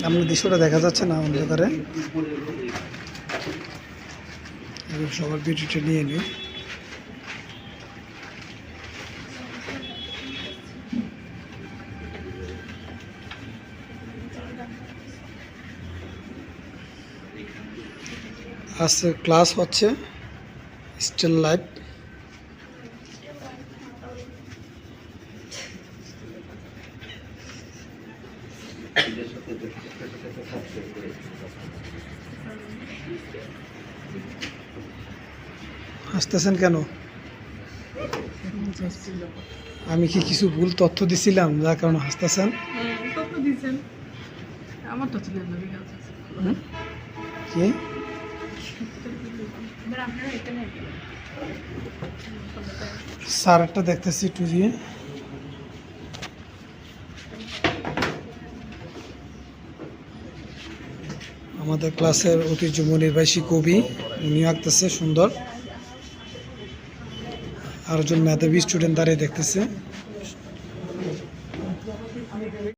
আপনার দৃশ্যটা দেখা যাচ্ছে না অন্ধকারে। সবার ভিডিওটা নিয়ে নিই। আজকে ক্লাস হচ্ছে স্টিল লাইফ। হাসতেছেন কেন? আমি কি কিছু ভুল তথ্য দিছিলাম যার কারণে হাসতেছেন? কি স্যার একটা দেখতেছি একটু দিয়ে। আমাদের ক্লাসের ঐতিহ্য নির্বাহী কবি উনি আঁকতেছে সুন্দর। আর একজন মেধাবী স্টুডেন্ট দাঁড়িয়ে দেখতেছে।